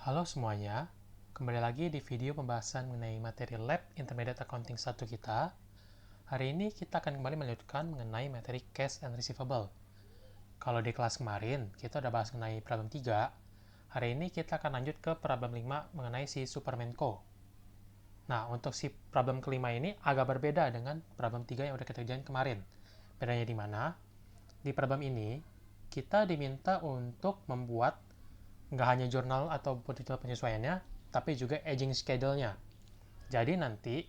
Halo semuanya, kembali lagi di video pembahasan mengenai materi Lab Intermediate Accounting 1 kita. Hari ini kita akan kembali melanjutkan mengenai materi Cash and Receivable. Kalau di kelas kemarin, kita udah bahas mengenai problem 3, hari ini kita akan lanjut ke problem 5 mengenai si Supermenko. Nah, untuk si problem kelima ini agak berbeda dengan problem 3 yang udah kita kerjain kemarin. Bedanya di mana? Di problem ini, kita diminta untuk membuat nggak hanya jurnal atau detail penyesuaiannya, tapi juga aging schedule-nya. Jadi nanti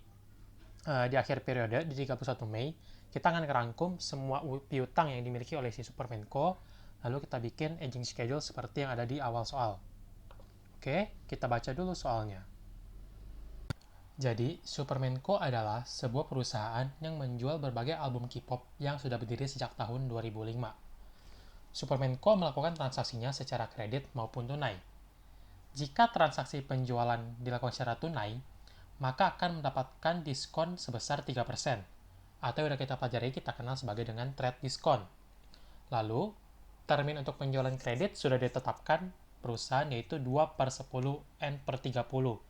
di akhir periode di 31 Mei, kita akan ngerangkum semua piutang yang dimiliki oleh si Supermenko, lalu kita bikin aging schedule seperti yang ada di awal soal. Oke, kita baca dulu soalnya. Jadi, Supermenko adalah sebuah perusahaan yang menjual berbagai album K-pop yang sudah berdiri sejak tahun 2005. Supermenko melakukan transaksinya secara kredit maupun tunai. Jika transaksi penjualan dilakukan secara tunai, maka akan mendapatkan diskon sebesar 3%, atau yang kita pelajari kita kenal sebagai dengan trade diskon. Lalu, termin untuk penjualan kredit sudah ditetapkan perusahaan yaitu 2/10 N/30.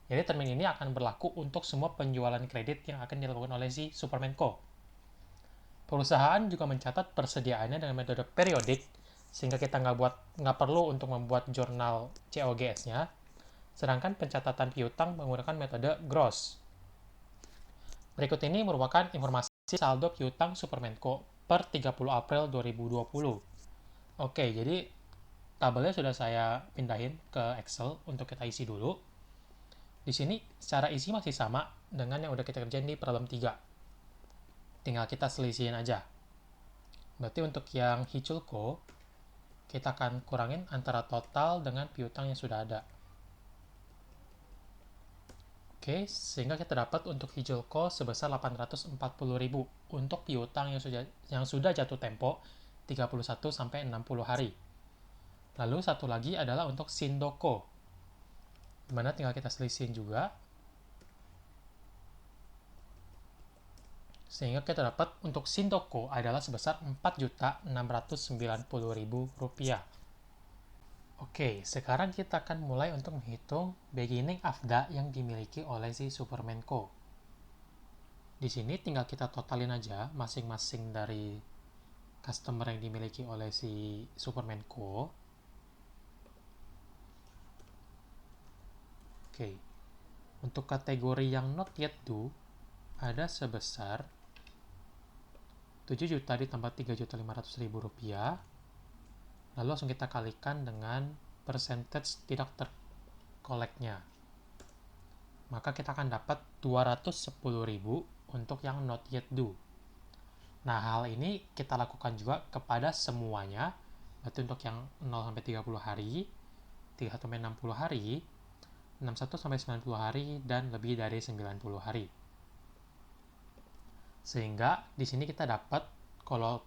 Jadi termin ini akan berlaku untuk semua penjualan kredit yang akan dilakukan oleh si Supermenko. Perusahaan juga mencatat persediaannya dengan metode periodik, sehingga kita nggak perlu untuk membuat jurnal COGS-nya, sedangkan pencatatan piutang menggunakan metode gross. Berikut ini merupakan informasi saldo piutang Supermenko per 30 April 2020. Oke, jadi tabelnya sudah saya pindahin ke Excel untuk kita isi dulu. Di sini secara isi masih sama dengan yang udah kita kerjain di problem 3. Tinggal kita selisihin aja. Berarti untuk yang Hichulko, kita akan kurangin antara total dengan piutang yang sudah ada. Oke, sehingga kita dapat untuk Hijolko sebesar 840.000 untuk piutang yang sudah jatuh tempo 31 sampai 60 hari. Lalu satu lagi adalah untuk Sindoko, dimana tinggal kita selisihin juga, sehingga kita dapat untuk Sindoko adalah sebesar 4.690.000 rupiah. Oke, sekarang kita akan mulai untuk menghitung beginning AFDA yang dimiliki oleh si Supermenko. Di sini tinggal kita totalin aja masing-masing dari customer yang dimiliki oleh si Supermenko. Oke, untuk kategori yang not yet due ada sebesar 7 juta ditambah 3.500.000 rupiah. Lalu langsung kita kalikan dengan percentage tidak terkoleknya. Maka kita akan dapat 210.000 untuk yang not yet due. Nah, hal ini kita lakukan juga kepada semuanya. Berarti untuk yang 0 sampai 30 hari, 31 sampai 60 hari, 61 sampai 90 hari, dan lebih dari 90 hari. Sehingga di sini kita dapat kalau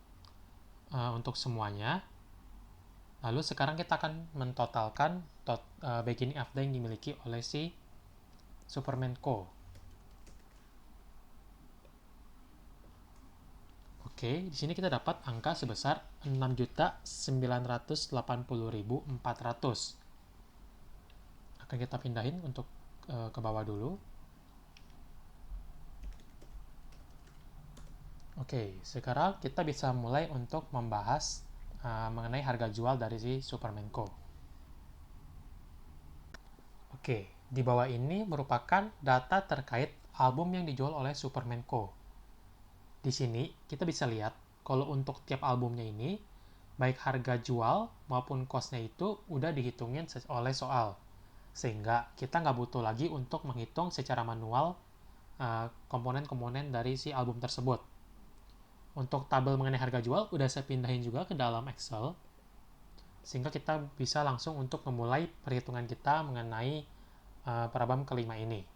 untuk semuanya. Lalu sekarang kita akan mentotalkan beginning AFDA yang dimiliki oleh si Supermenko. Oke, di sini kita dapat angka sebesar 6.980.400. Akan kita pindahin untuk ke bawah dulu. Oke, sekarang kita bisa mulai untuk membahas mengenai harga jual dari si Supermenko. Oke, di bawah ini merupakan data terkait album yang dijual oleh Supermenko. Di sini kita bisa lihat kalau untuk tiap albumnya ini, baik harga jual maupun cost-nya itu udah dihitungin oleh soal. Sehingga kita nggak butuh lagi untuk menghitung secara manual komponen-komponen dari si album tersebut. Untuk tabel mengenai harga jual udah saya pindahin juga ke dalam Excel, sehingga kita bisa langsung untuk memulai perhitungan kita mengenai problem kelima ini.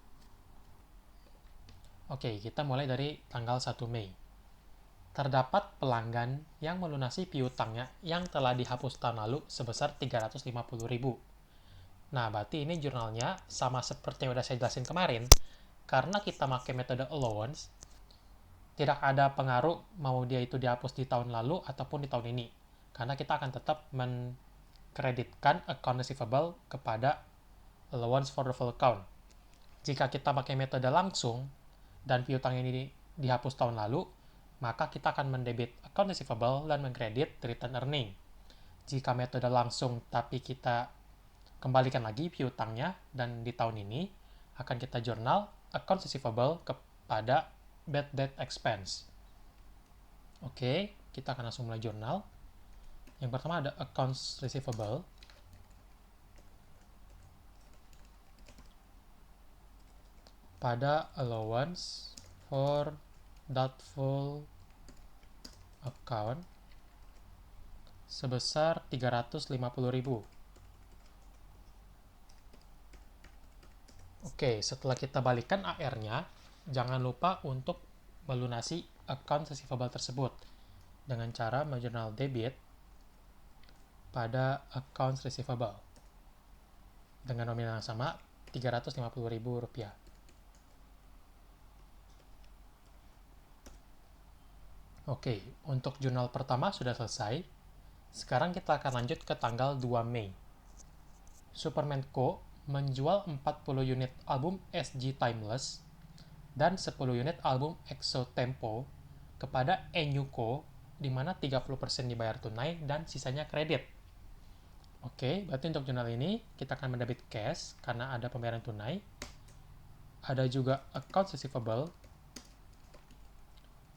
Oke, kita mulai dari tanggal 1 Mei. Terdapat pelanggan yang melunasi piutangnya yang telah dihapus tahun lalu sebesar 350.000. Nah, berarti ini jurnalnya sama seperti yang udah saya jelasin kemarin. Karena kita pakai metode allowance, tidak ada pengaruh mau dia itu dihapus di tahun lalu ataupun di tahun ini. Karena kita akan tetap mengkreditkan account receivable kepada allowance for the full account. Jika kita pakai metode langsung dan piutang ini dihapus tahun lalu, maka kita akan mendebit account receivable dan mengkredit return earning. Jika metode langsung tapi kita kembalikan lagi piutangnya dan di tahun ini akan kita jurnal account receivable kepada bad debt expense. Oke, kita akan langsung mulai jurnal. Yang pertama ada accounts receivable. Pada allowance for doubtful account sebesar 350.000. Oke, setelah kita balikan AR-nya, jangan lupa untuk melunasi account receivable tersebut dengan cara menjurnal debit pada accounts receivable dengan nominal yang sama, Rp350.000. Oke, untuk jurnal pertama sudah selesai. Sekarang kita akan lanjut ke tanggal 2 Mei. Superman Co. menjual 40 unit album SG Timeless dan 10 unit album EXO Tempo kepada Enyuko, di mana 30% dibayar tunai dan sisanya kredit. Oke, berarti untuk jurnal ini kita akan mendebit cash karena ada pembayaran tunai. Ada juga account receivable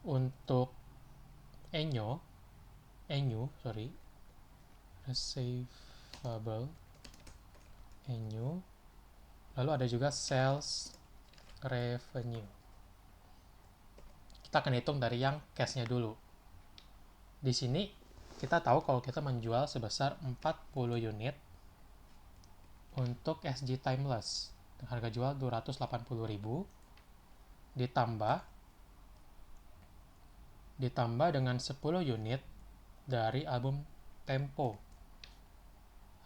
untuk receivable Enyu. Lalu ada juga sales revenue. Kita akan hitung dari yang cash-nya dulu. Di sini kita tahu kalau kita menjual sebesar 40 unit untuk SG Timeless. Harga jual 280.000 ditambah dengan 10 unit dari album Tempo.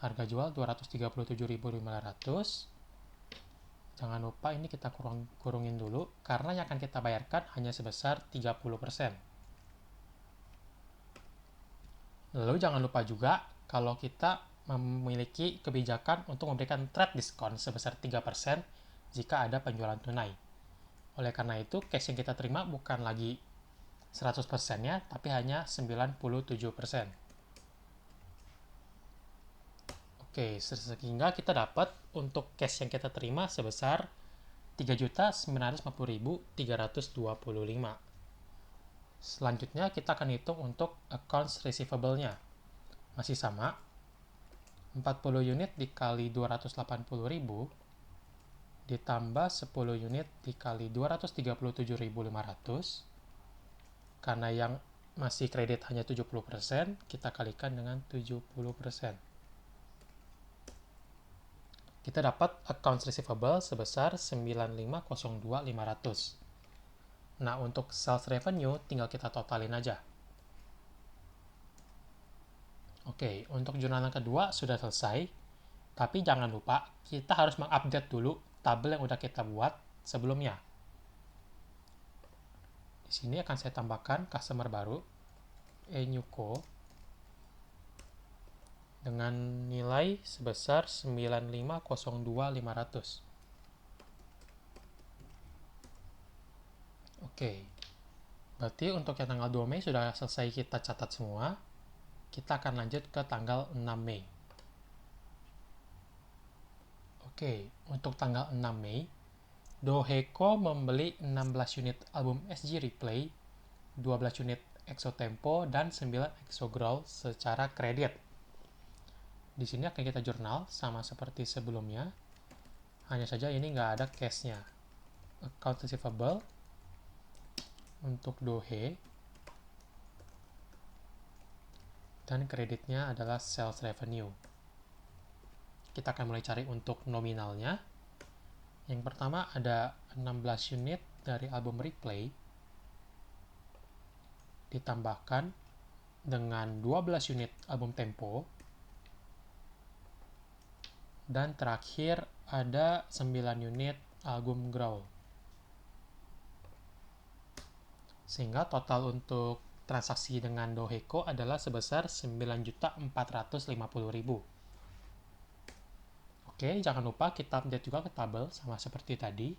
Harga jual 237.500. Jangan lupa ini kita kurungin dulu karena yang akan kita bayarkan hanya sebesar 30%. Lalu jangan lupa juga kalau kita memiliki kebijakan untuk memberikan trade discount sebesar 3% jika ada penjualan tunai. Oleh karena itu, cash yang kita terima bukan lagi 100%-nya, tapi hanya 97%. Oke, sehingga kita dapat untuk cash yang kita terima sebesar 3.950.325. Selanjutnya kita akan hitung untuk accounts receivable-nya. Masih sama, 40 unit dikali 280.000 ditambah 10 unit dikali 237.500. Karena yang masih kredit hanya 70%, kita kalikan dengan 70%. Kita dapat accounts receivable sebesar 9.502.500. Nah, untuk sales revenue tinggal kita totalin aja. Oke, untuk jurnal yang kedua sudah selesai. Tapi jangan lupa, kita harus mengupdate dulu tabel yang udah kita buat sebelumnya. Di sini akan saya tambahkan customer baru, Enyuko, dengan nilai sebesar 9.502.500. Oke, berarti untuk yang tanggal 2 Mei sudah selesai kita catat semua. Kita akan lanjut ke tanggal 6 Mei. Oke, untuk tanggal 6 Mei, Doheko membeli 16 unit album SG Replay, 12 unit EXO Tempo, dan 9 EXO Growl secara kredit. Di sini akan kita jurnal sama seperti sebelumnya, hanya saja ini nggak ada cash-nya. Account receivable untuk Dohe, dan kreditnya adalah sales revenue. Kita akan mulai cari untuk nominalnya. Yang pertama ada 16 unit dari album Replay ditambahkan dengan 12 unit album Tempo, dan terakhir ada 9 unit album Growl. Sehingga total untuk transaksi dengan Doheko adalah sebesar 9.450.000. Oke, jangan lupa kita update juga ke tabel sama seperti tadi.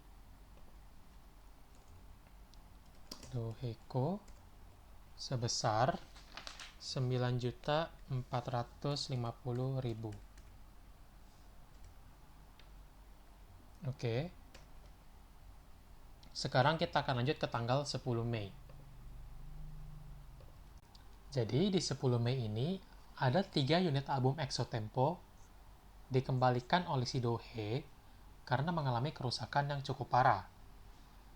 Doheko sebesar 9.450.000. Oke. Sekarang kita akan lanjut ke tanggal 10 Mei. Jadi di 10 Mei ini ada 3 unit album Exotempo dikembalikan oleh si Dohe karena mengalami kerusakan yang cukup parah.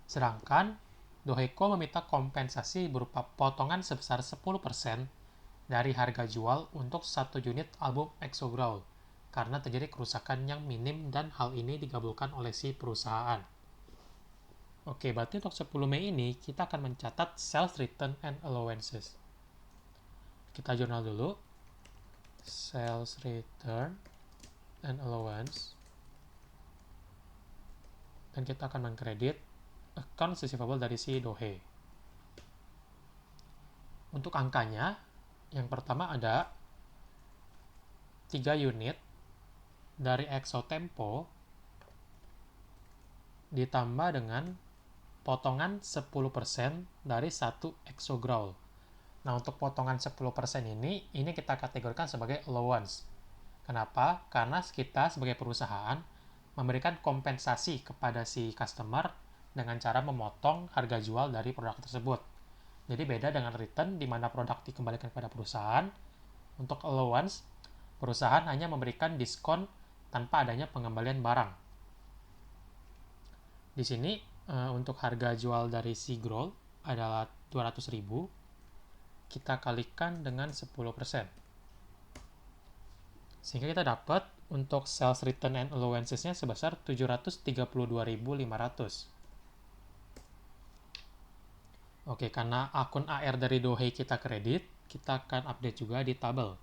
Sedangkan Doheko meminta kompensasi berupa potongan sebesar 10% dari harga jual untuk 1 unit album Exogrowl karena terjadi kerusakan yang minim dan hal ini digabulkan oleh si perusahaan. Oke, berarti untuk 10 Mei ini kita akan mencatat sales return and allowances. Kita jurnal dulu. Sales return and allowance. Dan kita akan mengkredit account receivable dari si Dohe. Untuk angkanya, yang pertama ada 3 unit dari Exotempo ditambah dengan potongan 10% dari 1 Exogrowl. Nah, untuk potongan 10% ini kita kategorikan sebagai allowance. Kenapa? Karena kita sebagai perusahaan memberikan kompensasi kepada si customer dengan cara memotong harga jual dari produk tersebut. Jadi beda dengan return di mana produk dikembalikan kepada perusahaan. Untuk allowance, perusahaan hanya memberikan diskon tanpa adanya pengembalian barang. Di sini untuk harga jual dari si Growl adalah 200.000. Kita kalikan dengan 10%. Sehingga kita dapat untuk sales return and allowances-nya sebesar 732.500. Oke, karena akun AR dari Dohe kita kredit, kita akan update juga di tabel.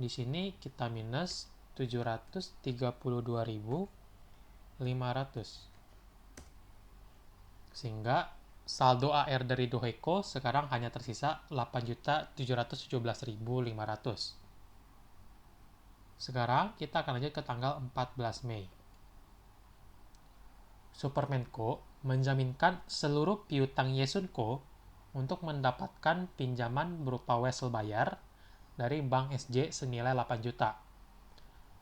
Di sini kita minus 732.500. Sehingga saldo AR dari Doheko sekarang hanya tersisa 8.717.500. Sekarang kita akan lanjut ke tanggal 14 Mei. Supermenko menjaminkan seluruh piutang Yesunko untuk mendapatkan pinjaman berupa wesel bayar dari Bank SJ senilai 8 juta.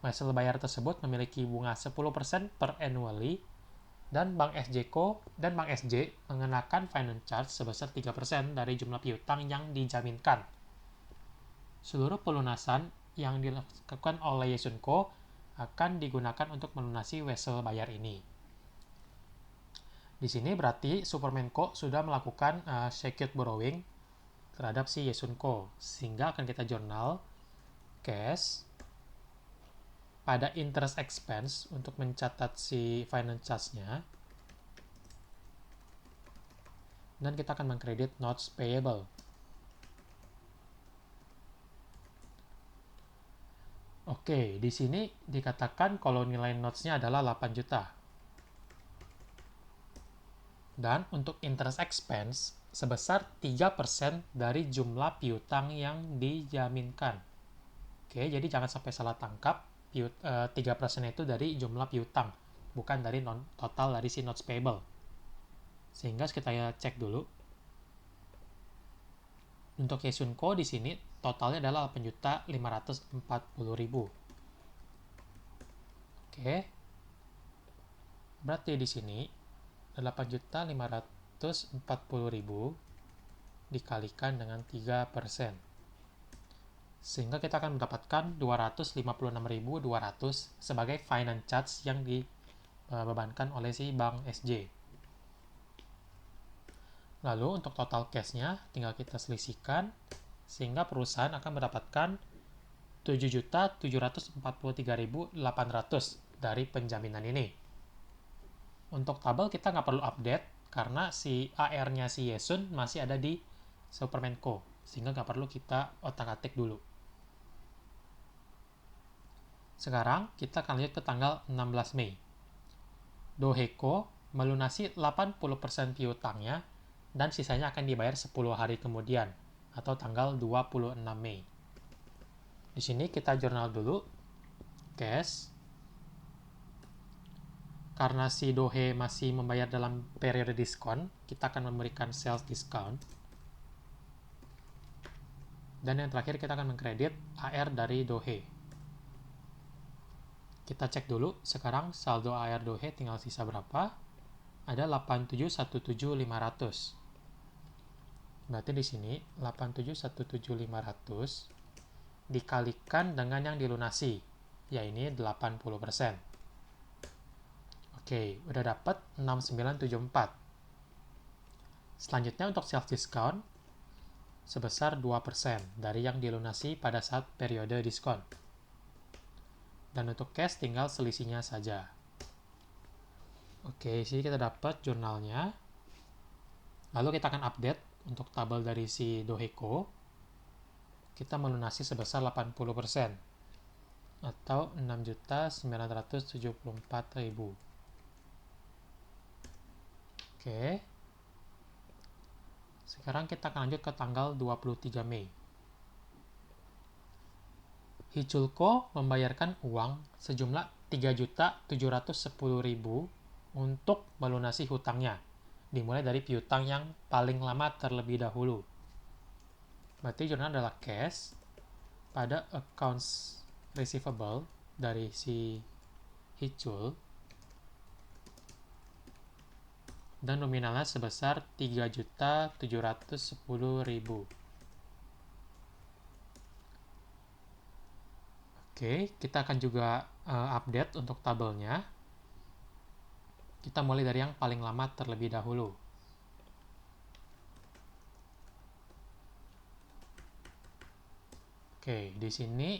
Wesel bayar tersebut memiliki bunga 10% per annually dan Bank SJ mengenakan finance charge sebesar 3% dari jumlah piutang yang dijaminkan. Seluruh pelunasan yang dilakukan oleh Yesunko akan digunakan untuk melunasi wesel bayar ini. Di sini berarti Supermenko sudah melakukan secured borrowing terhadap si Yesunko, sehingga akan kita jurnal cash pada interest expense untuk mencatat si finance charge-nya, dan kita akan mengkredit notes payable. Oke, di sini dikatakan kalau nilai notes-nya adalah 8 juta. Dan untuk interest expense sebesar 3% dari jumlah piutang yang dijaminkan. Oke, jadi jangan sampai salah tangkap, 3% itu dari jumlah piutang, bukan dari total dari si notes payable. Sehingga kita cek dulu. Untuk Yesunko di sini totalnya adalah 8.540.000. Oke. Berarti di sini 8.540.000 dikalikan dengan 3%. Sehingga kita akan mendapatkan 256.200 sebagai finance charge yang dibebankan oleh si Bank SJ. Lalu untuk total cash-nya tinggal kita selisihkan, sehingga perusahaan akan mendapatkan 7.743.800 dari penjaminan ini. Untuk tabel kita nggak perlu update karena si AR-nya si Yesun masih ada di Supermenko, sehingga nggak perlu kita otak-atik dulu. Sekarang kita akan lihat ke tanggal 16 Mei. Doheko melunasi 80% piutangnya dan sisanya akan dibayar 10 hari kemudian atau tanggal 26 Mei. Di sini kita jurnal dulu cash karena si Dohe masih membayar dalam periode diskon, kita akan memberikan sales discount. Dan yang terakhir kita akan mengkredit AR dari Dohe. Kita cek dulu, sekarang saldo AR Dohe tinggal sisa berapa? Ada 8717.500. Berarti di sini 8717.500 dikalikan dengan yang dilunasi, yaitu 80%. Oke, udah dapat 6974. Selanjutnya untuk sales discount sebesar 2% dari yang dilunasi pada saat periode diskon. Dan untuk cash tinggal selisihnya saja. Oke, sini kita dapat jurnalnya. Lalu kita akan update untuk tabel dari si Doheco. Kita melunasi sebesar 80% atau 6.974.000. Oke. Sekarang kita akan lanjut ke tanggal 23 Mei. Hichulco membayarkan uang sejumlah 3.710.000 untuk melunasi hutangnya, dimulai dari piutang yang paling lama terlebih dahulu. Berarti jurnal adalah cash pada accounts receivable dari si Hichul dan nominalnya sebesar 3.710.000. Oke, kita akan juga update untuk tabelnya. Kita mulai dari yang paling lama terlebih dahulu. Oke, di sini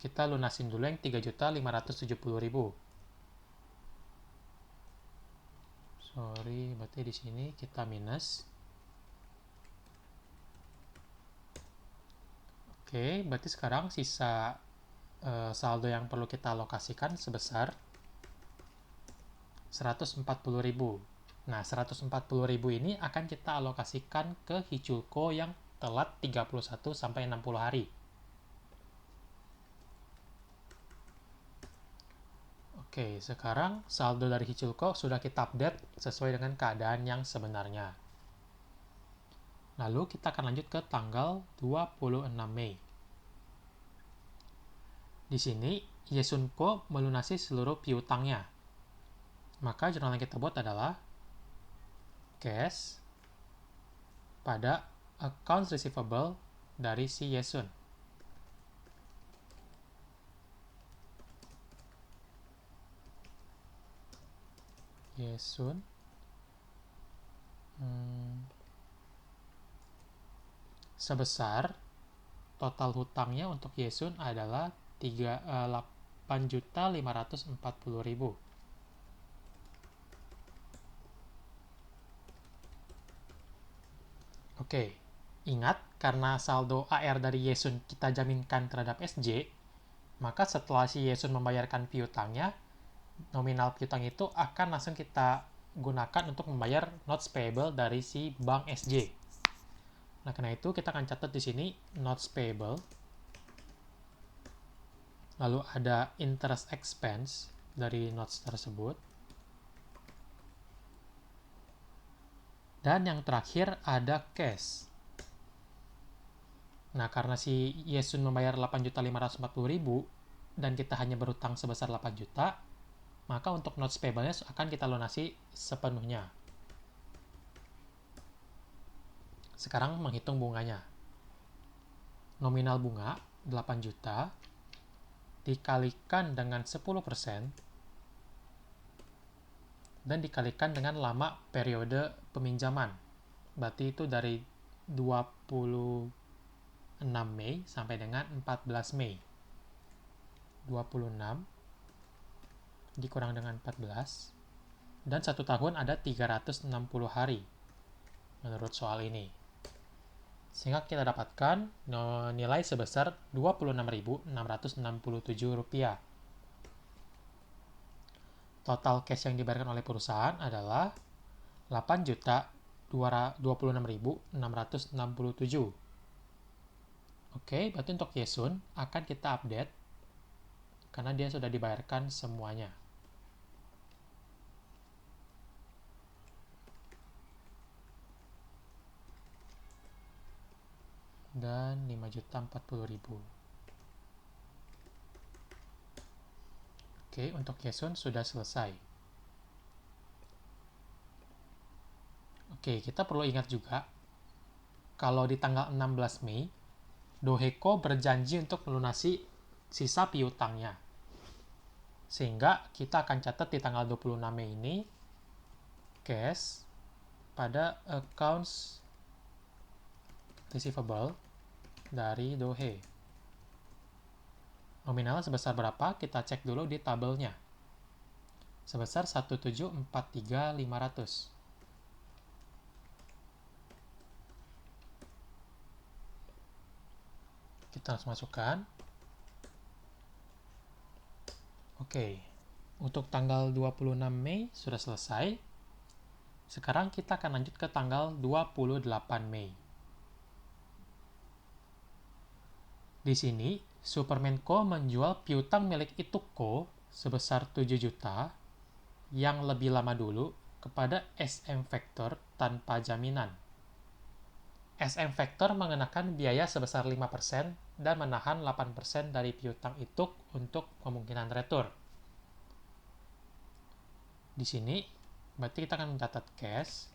kita lunasin dulu yang 3.570.000. Sorry, berarti di sini kita minus. Oke, berarti sekarang sisa saldo yang perlu kita alokasikan sebesar 140.000. Nah, 140.000 ini akan kita alokasikan ke Hichulco yang telat 31 sampai 60 hari. Oke, sekarang saldo dari Hichulco sudah kita update sesuai dengan keadaan yang sebenarnya. Lalu kita akan lanjut ke tanggal 26 Mei. Di sini, Yesunko melunasi seluruh piutangnya. Maka jurnal yang kita buat adalah cash pada accounts receivable dari si Yesun. Yesun sebesar total hutangnya untuk Yesun adalah 8.540.000. Oke, ingat karena saldo AR dari Yesun kita jaminkan terhadap SJ, maka setelah si Yesun membayarkan piutangnya, nominal piutang itu akan langsung kita gunakan untuk membayar notes payable dari si bank SJ. Nah, karena itu kita akan catat di sini notes payable. Lalu ada interest expense dari notes tersebut. Dan yang terakhir ada cash. Nah, karena si Yesun membayar 8.540.000 dan kita hanya berhutang sebesar 8 juta, maka untuk notes payable-nya akan kita lunasi sepenuhnya. Sekarang menghitung bunganya. Nominal bunga 8 juta dikalikan dengan 10% dan dikalikan dengan lama periode peminjaman. Berarti itu dari 26 Mei sampai dengan 14 Mei. 26 dikurang dengan 14 dan 1 tahun ada 360 hari menurut soal ini. Sehingga kita dapatkan nilai sebesar Rp26.667. Total cash yang dibayarkan oleh perusahaan adalah Rp8.026.667. Oke, berarti untuk Yesun akan kita update karena dia sudah dibayarkan semuanya. dan 5.040.000. Oke, untuk Yesun sudah selesai. Oke, kita perlu ingat juga kalau di tanggal 16 Mei, Doheko berjanji untuk melunasi sisa piutangnya. Sehingga kita akan catat di tanggal 26 Mei ini cash pada accounts receivable dari Dohe. Nominalnya sebesar berapa? Kita cek dulu di tabelnya. Sebesar 1743500. Kita harus masukkan. Oke. Untuk tanggal 26 Mei sudah selesai. Sekarang kita akan lanjut ke tanggal 28 Mei. Di sini, Supermenko menjual piutang milik Ituko sebesar 7 juta yang lebih lama dulu kepada SM Factor tanpa jaminan. SM Factor mengenakan biaya sebesar 5% dan menahan 8% dari piutang Ituk untuk kemungkinan retur. Di sini, berarti kita akan mencatat cash.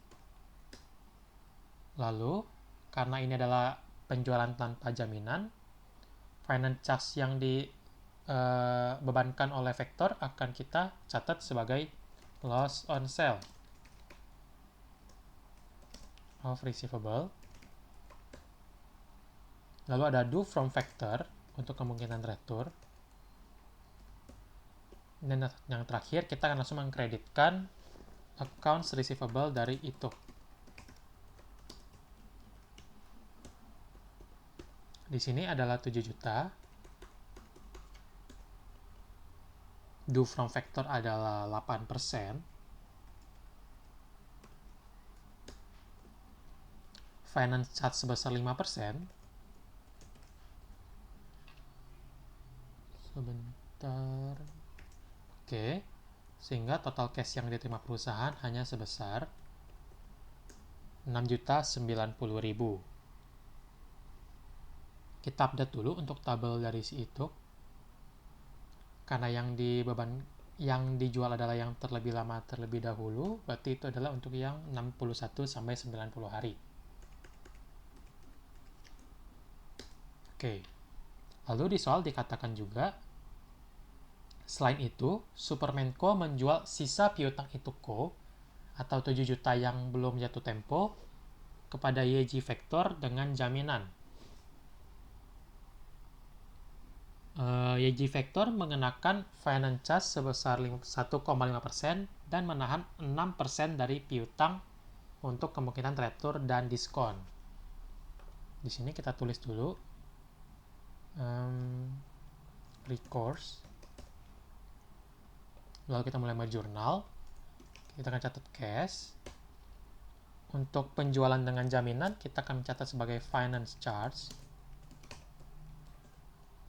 Lalu, karena ini adalah penjualan tanpa jaminan, finance charge yang dibebankan oleh Factor akan kita catat sebagai loss on sale of receivable. Lalu ada due from Factor untuk kemungkinan retur. Dan yang terakhir, kita akan langsung mengkreditkan accounts receivable dari itu. Di sini adalah 7 juta. Due from Factor adalah 8%. Finance charge sebesar 5%. Sebentar. Oke. Sehingga total cash yang diterima perusahaan hanya sebesar 6.090.000. Kita update dulu untuk tabel dari si itu. Karena yang dijual adalah yang terlebih lama terlebih dahulu, berarti itu adalah untuk yang 61 sampai 90 hari. Oke. Lalu di soal dikatakan juga, selain itu, Supermenko menjual sisa piutang Ituko atau 7 juta yang belum jatuh tempo kepada YG Factor dengan jaminan. YG Factor mengenakan finance charge sebesar 1,5% dan menahan 6% dari piutang untuk kemungkinan retur dan diskon. Di sini kita tulis dulu recourse. Lalu kita mulai jurnal. Kita akan catat cash. Untuk penjualan dengan jaminan, kita akan mencatat sebagai finance charge.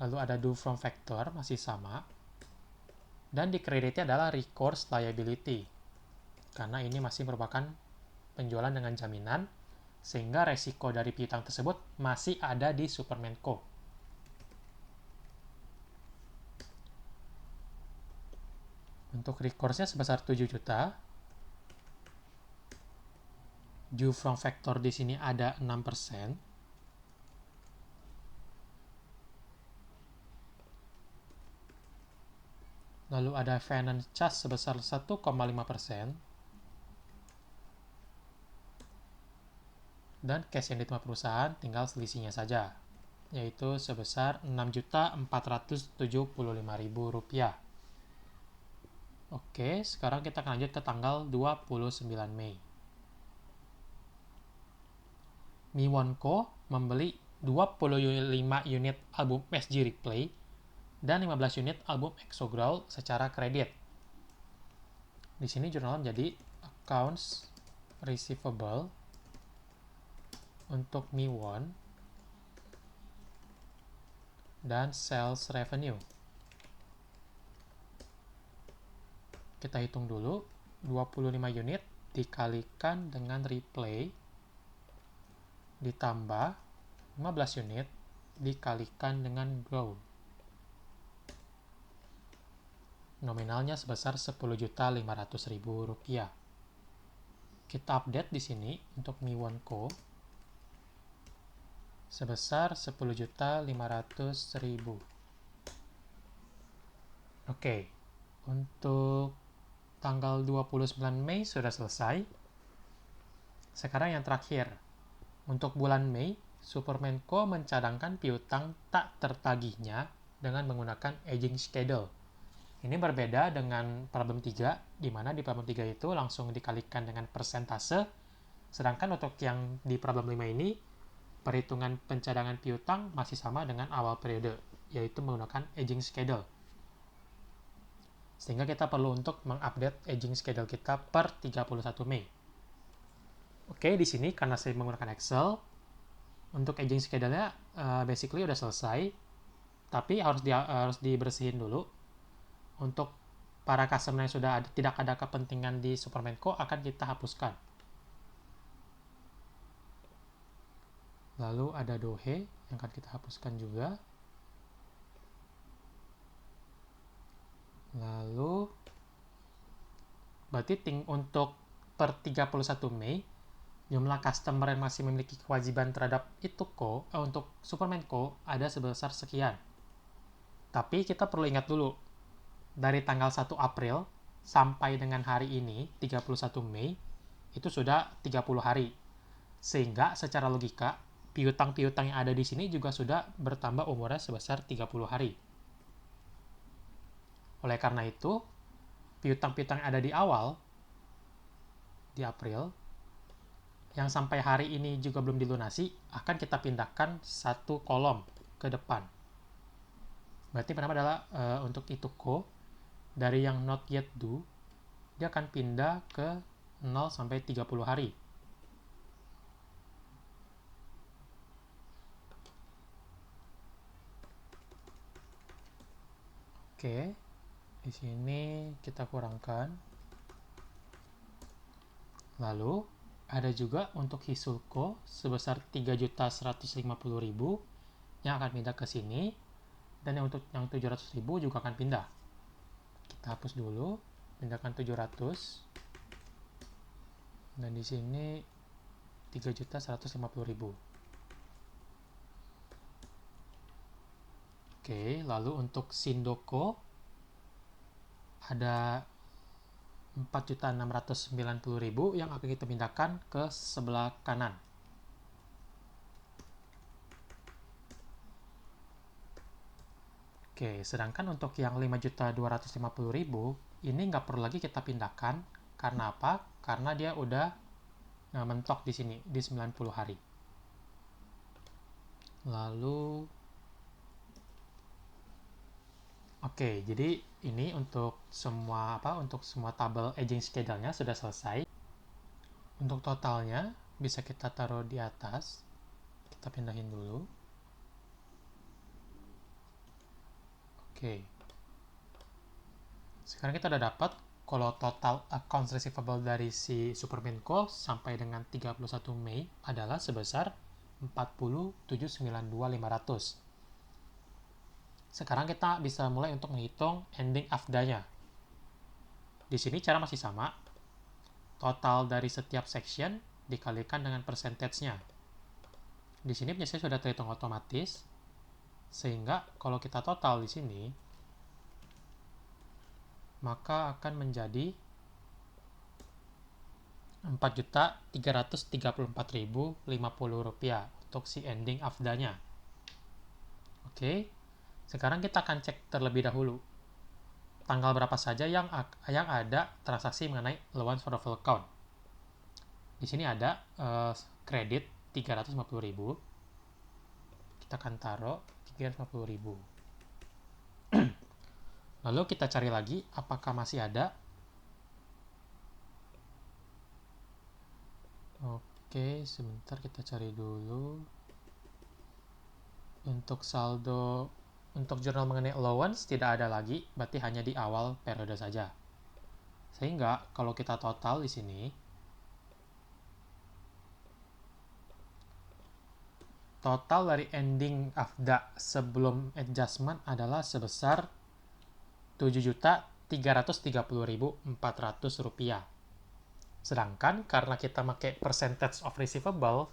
Lalu ada due from Factor, masih sama. Dan di kreditnya adalah recourse liability. Karena ini masih merupakan penjualan dengan jaminan, sehingga resiko dari piutang tersebut masih ada di Supermenko. Untuk recourse-nya sebesar 7 juta. Due from Factor di sini ada 6%. Lalu ada finance charge sebesar 1,5%. Dan cash yang diterima perusahaan tinggal selisihnya saja, yaitu sebesar Rp6.475.000. Oke, sekarang kita akan lanjut ke tanggal 29 Mei. Miwonko membeli 25 unit album SG Replay dan 15 unit album Exogrowl secara kredit. Di sini jurnal menjadi accounts receivable untuk Miwon dan sales revenue. Kita hitung dulu, 25 unit dikalikan dengan replay ditambah 15 unit dikalikan dengan grow. Nominalnya sebesar Rp10.500.000. Kita update di sini untuk Mi1Co sebesar Rp10.500.000. Oke, untuk tanggal 29 Mei sudah selesai. Sekarang yang terakhir, untuk bulan Mei, Supermenko mencadangkan piutang tak tertagihnya dengan menggunakan aging schedule. Ini berbeda dengan problem 3, di mana di problem 3 itu langsung dikalikan dengan persentase, sedangkan untuk yang di problem 5 ini, perhitungan pencadangan piutang masih sama dengan awal periode, yaitu menggunakan aging schedule. Sehingga kita perlu untuk mengupdate aging schedule kita per 31 Mei. Oke, di sini karena saya menggunakan Excel, untuk aging schedule-nya basically udah selesai, tapi harus dibersihin dulu. Untuk para customer yang sudah tidak ada kepentingan di Supermenko akan kita hapuskan. Lalu ada Dohe yang akan kita hapuskan juga. Lalu berarti untuk per 31 Mei jumlah customer yang masih memiliki kewajiban terhadap untuk Supermenko ada sebesar sekian. Tapi kita perlu ingat dulu, dari tanggal 1 April sampai dengan hari ini, 31 Mei, itu sudah 30 hari. Sehingga secara logika, piutang-piutang yang ada di sini juga sudah bertambah umurnya sebesar 30 hari. Oleh karena itu, piutang-piutang yang ada di awal, di April, yang sampai hari ini juga belum dilunasi, akan kita pindahkan satu kolom ke depan. Berarti pertama adalah untuk Ituko, dari yang not yet due, dia akan pindah ke 0 sampai 30 hari. Oke, di sini kita kurangkan. Lalu, ada juga untuk Hisulko sebesar 3.150.000 yang akan pindah ke sini, dan yang untuk yang 700.000 juga akan pindah. Kita hapus dulu, pindahkan 700, dan di sini 3.150.000. Oke, lalu untuk Sindoko ada 4.690.000 yang akan kita pindahkan ke sebelah kanan. Oke, sedangkan untuk yang 5.250.000 ini nggak perlu lagi kita pindahkan. Karena apa? Karena dia udah mentok di sini, di 90 hari. Lalu, oke, jadi ini untuk semua tabel aging schedule-nya sudah selesai. Untuk totalnya bisa kita taruh di atas. Kita pindahin dulu. Oke. Sekarang kita udah dapat kalau total accounts receivable dari si Supermenko sampai dengan 31 Mei adalah sebesar 47.92500. Sekarang kita bisa mulai untuk menghitung ending AFDA-nya. Di sini cara masih sama. Total dari setiap section dikalikan dengan percentage-nya. Di sini biasanya sudah terhitung otomatis, sehingga kalau kita total di sini, maka akan menjadi 4.334.050 rupiah untuk si ending AFDA-nya. Oke, sekarang kita akan cek terlebih dahulu tanggal berapa saja yang ada transaksi mengenai allowance for the full account. Di sini ada kredit 350.000. Kita akan taruh 350.000. Lalu kita cari lagi apakah masih ada. Oke, sebentar kita cari dulu. Untuk saldo untuk jurnal mengenai allowance tidak ada lagi, berarti hanya di awal periode saja. Sehingga kalau kita total di sini, total dari ending AFDA sebelum adjustment adalah sebesar Rp7.330.400. Sedangkan karena kita pakai percentage of receivable,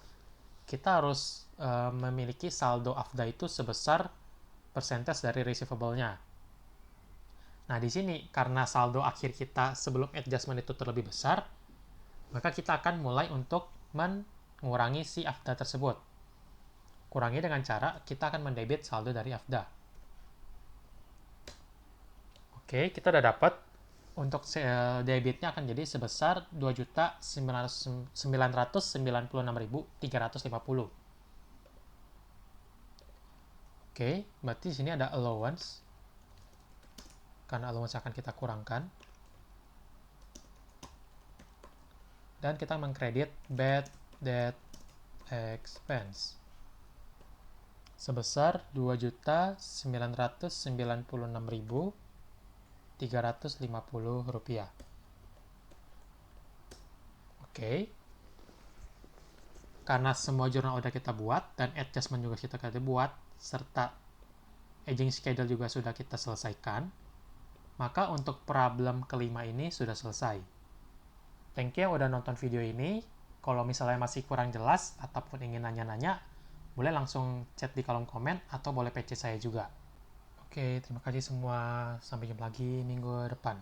kita harus memiliki saldo AFDA itu sebesar percentage dari receivable-nya. Nah, di sini karena saldo akhir kita sebelum adjustment itu terlebih besar, maka kita akan mulai untuk mengurangi si AFDA tersebut. Kurangi dengan cara kita akan mendebit saldo dari AFDA. Oke, kita udah dapat untuk debitnya akan jadi sebesar 2.996.350. Oke, berarti di sini ada allowance. Karena allowance akan kita kurangkan. Dan kita mengkredit bad debt expense sebesar Rp2.996.350. Oke. Karena semua jurnal udah kita buat dan adjustment juga kita buat serta aging schedule juga sudah kita selesaikan, maka untuk problem kelima ini sudah selesai. Thank you yang udah nonton video ini. Kalau misalnya masih kurang jelas ataupun ingin nanya-nanya, boleh langsung chat di kolom komen atau boleh PC saya juga. Oke, terima kasih semua. Sampai jumpa lagi minggu depan.